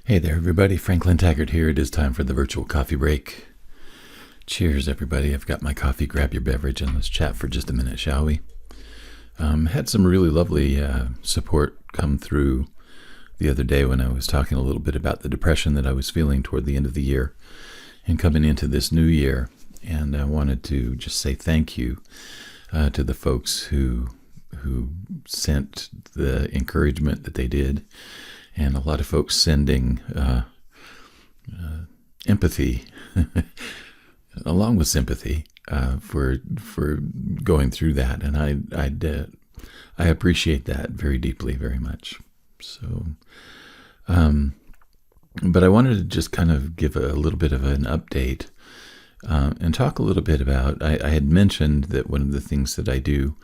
Hey there, everybody. Franklin Taggart here. It is time for the virtual coffee break. Cheers, everybody. I've got my coffee. Grab your beverage and let's chat for just a minute, shall we? Had some really lovely support come through the other day when I was talking a little bit about the depression that I was feeling toward the end of the year and coming into this new year. And I wanted to just say thank you to the folks who sent the encouragement that they did, and a lot of folks sending empathy along with sympathy for going through that, and I appreciate that very deeply, very much. So, but I wanted to just kind of give a little bit of an update and talk a little bit about. I had mentioned that one of the things that I do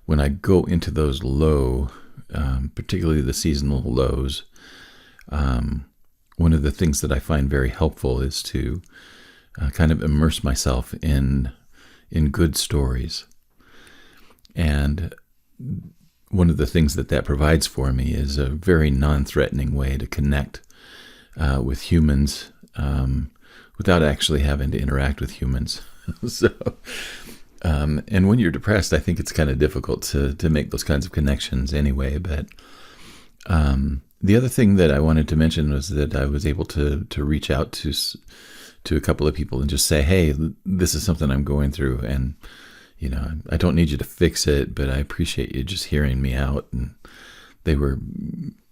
when I go into those low, particularly the seasonal lows, one of the things that I find very helpful is to kind of immerse myself in good stories. And one of the things that provides for me is a very non-threatening way to connect with humans without actually having to interact with humans. So, and when you're depressed, I think it's kind of difficult to make those kinds of connections anyway. But the other thing that I wanted to mention was that I was able to reach out to a couple of people and just say, hey, this is something I'm going through, and I don't need you to fix it, but I appreciate you just hearing me out. And they were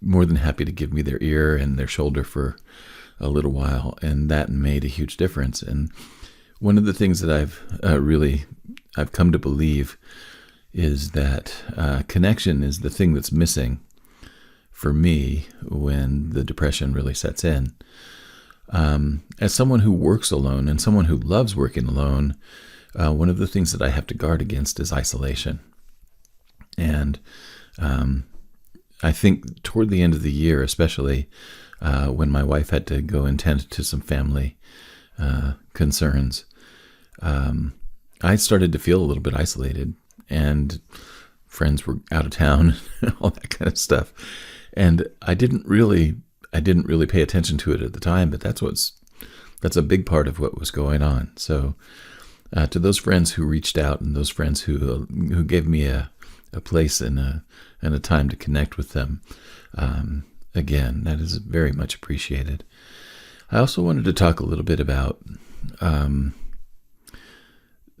more than happy to give me their ear and their shoulder for a little while, and that made a huge difference. And one of the things that I've come to believe is that connection is the thing that's missing for me when the depression really sets in. As someone who works alone and someone who loves working alone, one of the things that I have to guard against is isolation. And I think toward the end of the year, especially when my wife had to go and tend to some family concerns, I started to feel a little bit isolated, and friends were out of town and all that kind of stuff. And I didn't really pay attention to it at the time, but that's a big part of what was going on. So to those friends who reached out and those friends who gave me a place and a time to connect with them, again, that is very much appreciated. I also wanted to talk a little bit about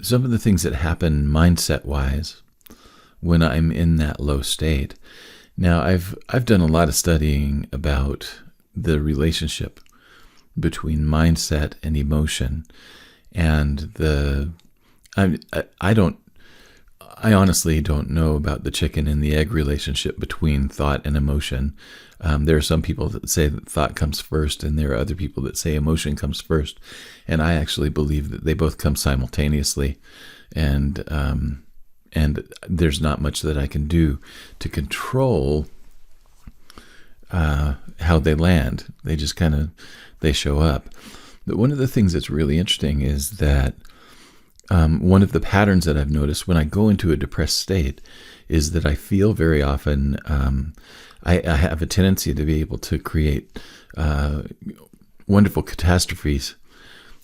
some of the things that happen mindset-wise when I'm in that low state. Now, I've done a lot of studying about the relationship between mindset and emotion, and I honestly don't know about the chicken and the egg relationship between thought and emotion. There are some people that say that thought comes first, and there are other people that say emotion comes first. And I actually believe that they both come simultaneously. And there's not much that I can do to control how they land. They just they show up. But one of the things that's really interesting is that one of the patterns that I've noticed when I go into a depressed state is that I feel very often I have a tendency to be able to create wonderful catastrophes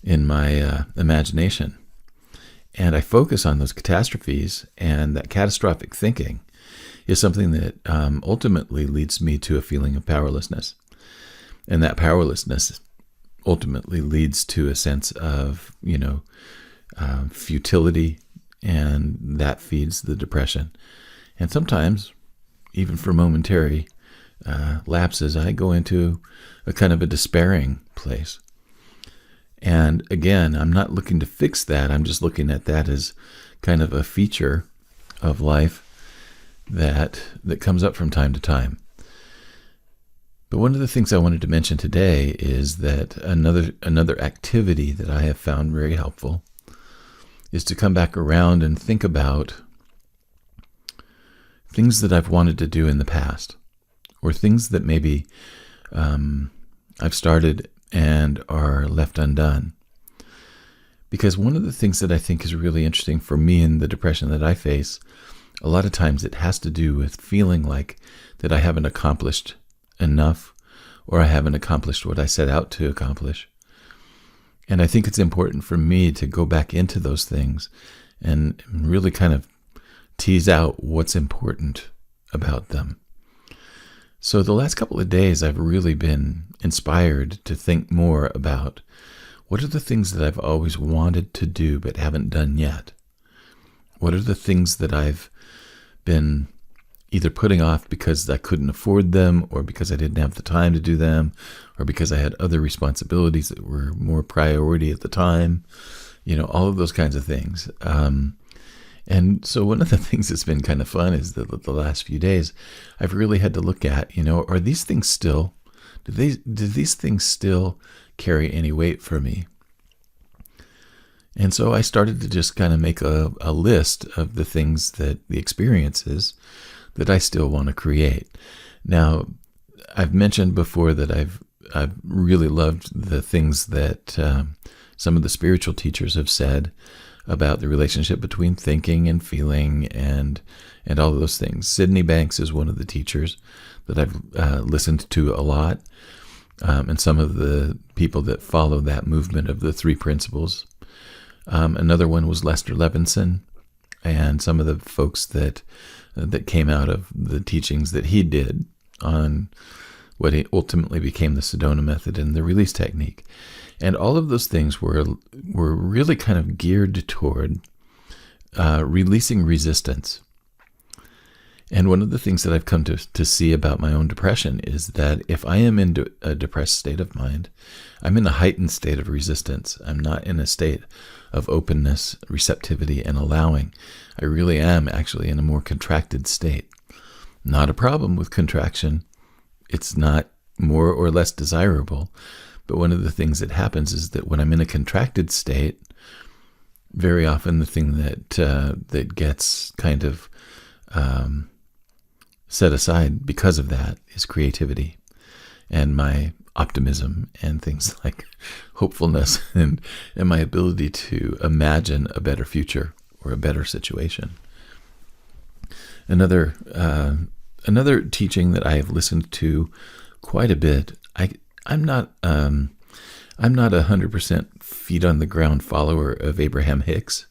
in my imagination. And I focus on those catastrophes, and that catastrophic thinking is something that ultimately leads me to a feeling of powerlessness. And that powerlessness ultimately leads to a sense of, futility, and that feeds the depression. And sometimes, even for momentary lapses, I go into a kind of a despairing place. And again, I'm not looking to fix that. I'm just looking at that as kind of a feature of life that comes up from time to time. But one of the things I wanted to mention today is that another activity that I have found very helpful is to come back around and think about things that I've wanted to do in the past, or things that maybe I've started and are left undone. Because one of the things that I think is really interesting for me in the depression that I face, a lot of times it has to do with feeling like that I haven't accomplished enough, or I haven't accomplished what I set out to accomplish. And I think it's important for me to go back into those things and really kind of tease out what's important about them. So the last couple of days, I've really been inspired to think more about what are the things that I've always wanted to do but haven't done yet? What are the things that I've been either putting off because I couldn't afford them, or because I didn't have the time to do them, or because I had other responsibilities that were more priority at the time, all of those kinds of things. And so one of the things that's been kind of fun is that the last few days, I've really had to look at, are these things still, do these things still carry any weight for me? And so I started to just kind of make a list of the things the experiences that I still want to create. Now, I've mentioned before that I've really loved the things that some of the spiritual teachers have said about the relationship between thinking and feeling and all of those things. Sydney Banks is one of the teachers that I've listened to a lot, and some of the people that follow that movement of the three principles. Another one was Lester Levenson, and some of the folks that came out of the teachings that he did on what ultimately became the Sedona method and the release technique. And all of those things were really kind of geared toward releasing resistance. And one of the things that I've come to see about my own depression is that if I am in a depressed state of mind, I'm in a heightened state of resistance. I'm not in a state of openness, receptivity, and allowing. I really am actually in a more contracted state. Not a problem with contraction. It's not more or less desirable. But one of the things that happens is that when I'm in a contracted state, very often the thing that gets kind of set aside because of that is creativity and my optimism and things like hopefulness and my ability to imagine a better future or a better situation. Another teaching that I have listened to quite a bit. I'm not 100% feet on the ground follower of Abraham-Hicks,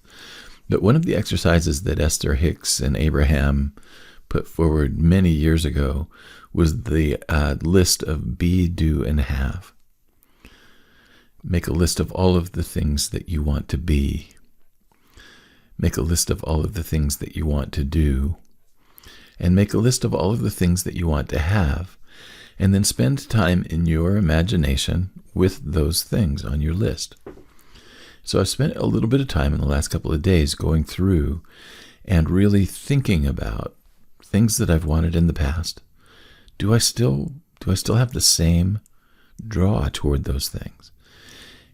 but one of the exercises that Esther Hicks and Abraham put forward many years ago was the list of be, do, and have. Make a list of all of the things that you want to be. Make a list of all of the things that you want to do. And make a list of all of the things that you want to have. And then spend time in your imagination with those things on your list. So I've spent a little bit of time in the last couple of days going through and really thinking about things that I've wanted in the past. Do I still have the same draw toward those things?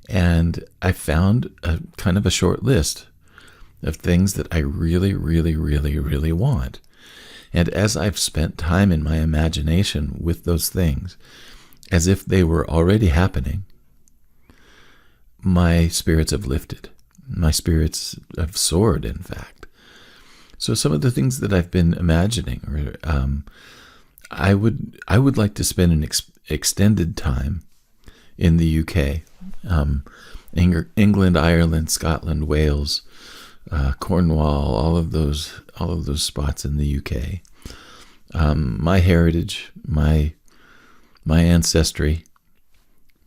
And I found a kind of a short list of things that I really, really, really, really want. And as I've spent time in my imagination with those things, as if they were already happening, my spirits have lifted. My spirits have soared, in fact. So some of the things that I've been imagining, I would like to spend an extended time in the UK, England, Ireland, Scotland, Wales, Cornwall, all of those spots in the UK. My heritage, my ancestry,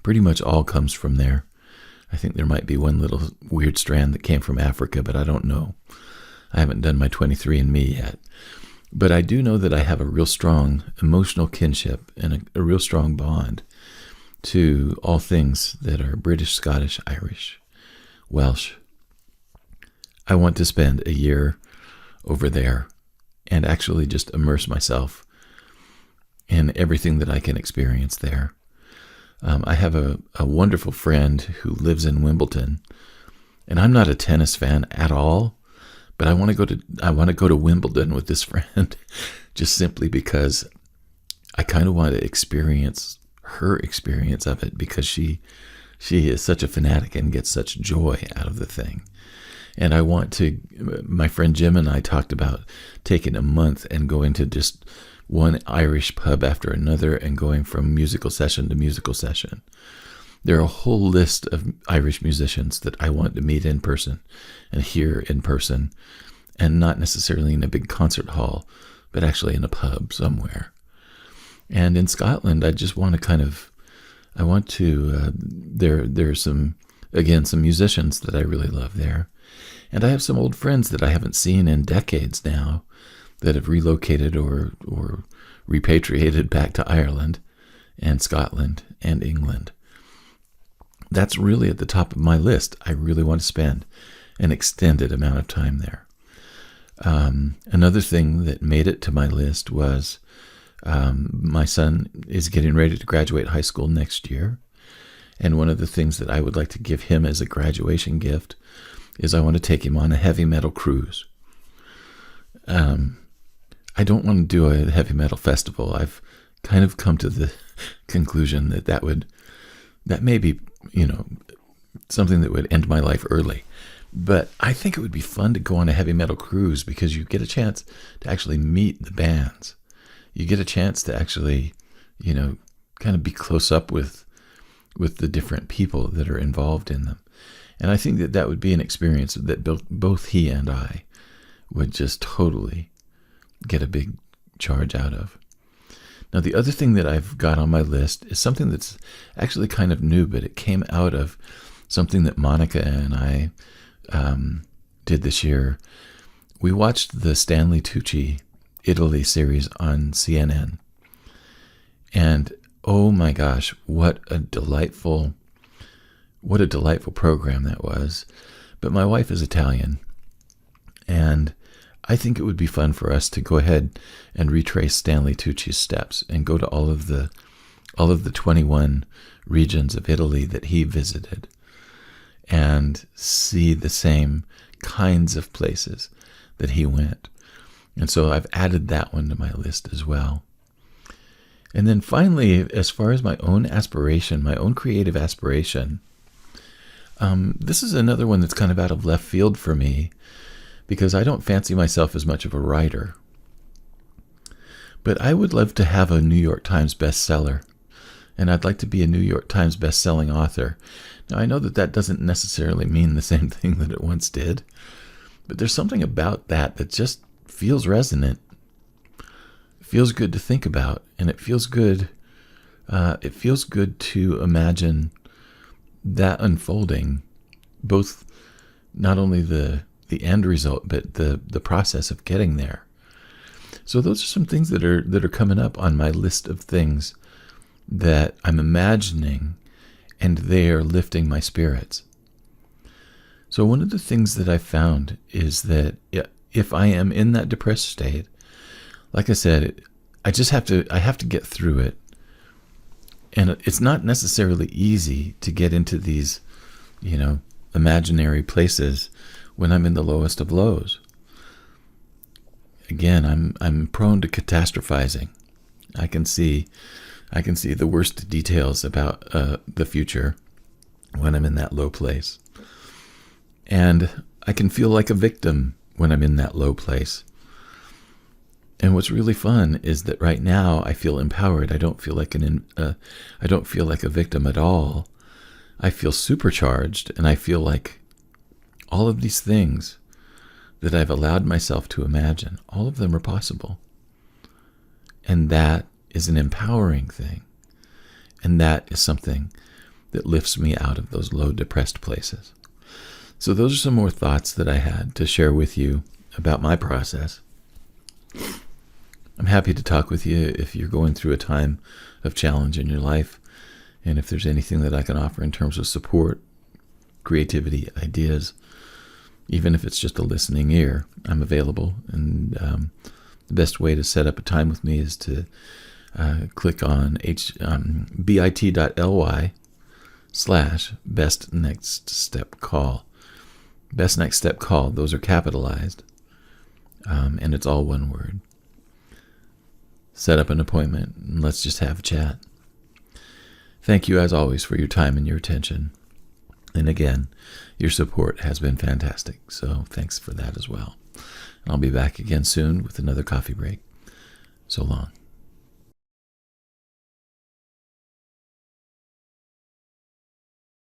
pretty much all comes from there. I think there might be one little weird strand that came from Africa, but I don't know. I haven't done my 23andMe yet. But I do know that I have a real strong emotional kinship and a real strong bond to all things that are British, Scottish, Irish, Welsh. I want to spend a year over there and actually just immerse myself in everything that I can experience there. I have a wonderful friend who lives in Wimbledon, and I'm not a tennis fan at all, but I want to go to Wimbledon with this friend just simply because I kind of want to experience her experience of it, because she is such a fanatic and gets such joy out of the thing. And my friend Jim and I talked about taking a month and going to just one Irish pub after another and going from musical session to musical session. There are a whole list of Irish musicians that I want to meet in person and hear in person, and not necessarily in a big concert hall, but actually in a pub somewhere. And in Scotland, I just want to, there's some musicians that I really love there. And I have some old friends that I haven't seen in decades now that have relocated or repatriated back to Ireland and Scotland and England. That's really at the top of my list. I really want to spend an extended amount of time there. Another thing that made it to my list was my son is getting ready to graduate high school next year. And one of the things that I would like to give him as a graduation gift is I want to take him on a heavy metal cruise. I don't want to do a heavy metal festival. I've kind of come to the conclusion that may be, something that would end my life early. But I think it would be fun to go on a heavy metal cruise because you get a chance to actually meet the bands. You get a chance to actually, kind of be close up with the different people that are involved in them. And I think that would be an experience that both he and I would just totally get a big charge out of. Now, the other thing that I've got on my list is something that's actually kind of new, but it came out of something that Monica and I did this year. We watched the Stanley Tucci Italy series on CNN. And oh my gosh, what a delightful program that was. But my wife is Italian, and I think it would be fun for us to go ahead and retrace Stanley Tucci's steps and go to all of the 21 regions of Italy that he visited and see the same kinds of places that he went. And so I've added that one to my list as well. And then finally, as far as my own aspiration, my own creative aspiration, this is another one that's kind of out of left field for me because I don't fancy myself as much of a writer. But I would love to have a New York Times bestseller, and I'd like to be a New York Times best-selling author. Now, I know that doesn't necessarily mean the same thing that it once did, but there's something about that just feels resonant. It feels good to think about, and it feels good. It feels good to imagine that unfolding, both not only the end result, but the process of getting there. So those are some things that are coming up on my list of things that I'm imagining, and they are lifting my spirits. So one of the things that I found is that if I am in that depressed state, like I said, I have to get through it. And it's not necessarily easy to get into these, imaginary places when I'm in the lowest of lows. Again, I'm prone to catastrophizing. I can see the worst details about the future when I'm in that low place. And I can feel like a victim when I'm in that low place. And what's really fun is that right now I feel empowered. I don't feel like a victim at all. I feel supercharged, and I feel like all of these things that I've allowed myself to imagine, all of them are possible. And that is an empowering thing. And that is something that lifts me out of those low, depressed places. So those are some more thoughts that I had to share with you about my process. I'm happy to talk with you if you're going through a time of challenge in your life, and if there's anything that I can offer in terms of support, creativity, ideas, even if it's just a listening ear, I'm available. And the best way to set up a time with me is to click on bit.ly/best next step call. Best next step call, those are capitalized, and it's all one word. Set up an appointment, and let's just have a chat. Thank you, as always, for your time and your attention. And again, your support has been fantastic, so thanks for that as well. And I'll be back again soon with another coffee break. So long.